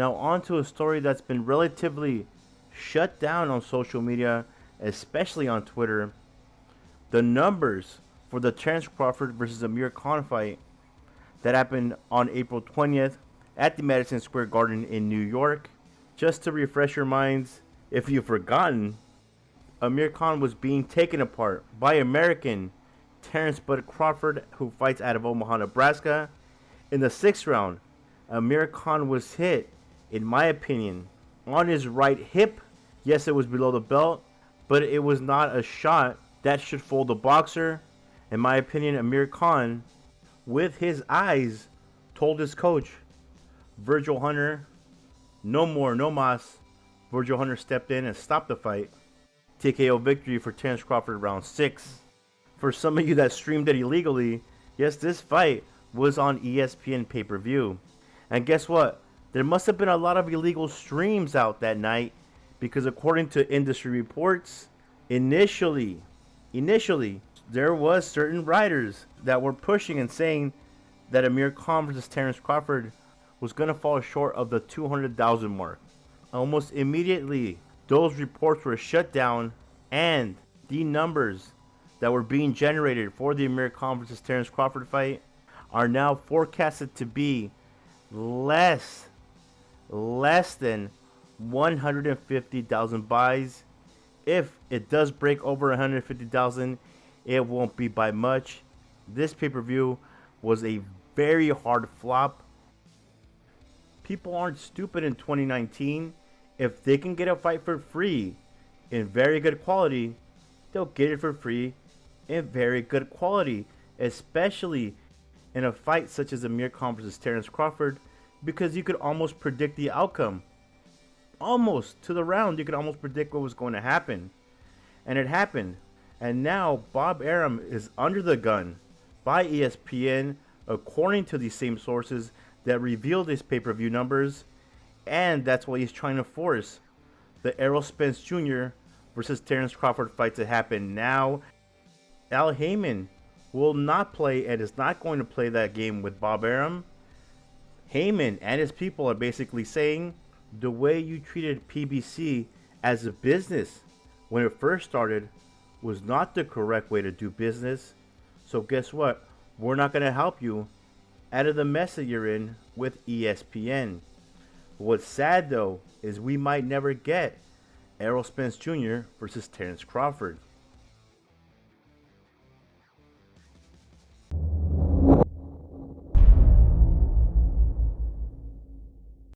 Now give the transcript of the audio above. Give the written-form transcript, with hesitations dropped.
Now on to a story that's been relatively shut down on social media, especially on Twitter. The numbers for the Terence Crawford versus Amir Khan fight that happened on April 20th at the Madison Square Garden in New York. Just to refresh your minds, if you've forgotten, Amir Khan was being taken apart by American Terence Bud Crawford, who fights out of Omaha, Nebraska. In the 6th round, Amir Khan was hit, in my opinion, on his right hip. Yes, it was below the belt, but it was not a shot that should fool the boxer. In my opinion, Amir Khan, with his eyes, told his coach, Virgil Hunter, no more, no mas. Virgil Hunter stepped in and stopped the fight. TKO victory for Terence Crawford round 6. For some of you that streamed it illegally, yes, this fight was on ESPN pay-per-view. And guess what? There must have been a lot of illegal streams out that night, because according to industry reports, initially, there was certain writers that were pushing and saying that Amir Khan versus Terence Crawford was going to fall short of the 200,000 mark. Almost immediately, those reports were shut down, and the numbers that were being generated for the Amir Khan versus Terence Crawford fight are now forecasted to be less than 150,000 buys. If it does break over 150,000, it won't be by much. This pay-per-view was a very hard flop. People aren't stupid in 2019. If they can get a fight for free in very good quality, they'll get it for free in very good quality, especially in a fight such as Amir Khan versus Terence Crawford, because you could almost predict the outcome. Almost to the round, you could almost predict what was going to happen. And it happened. And now Bob Arum is under the gun by ESPN, according to these same sources that revealed his pay-per-view numbers. And that's why he's trying to force the Errol Spence Jr. versus Terence Crawford fight to happen now. Al Heyman will not play and is not going to play that game with Bob Arum. Heyman and his people are basically saying the way you treated PBC as a business when it first started was not the correct way to do business. So guess what? We're not going to help you out of the mess that you're in with ESPN. What's sad though is we might never get Errol Spence Jr. versus Terence Crawford.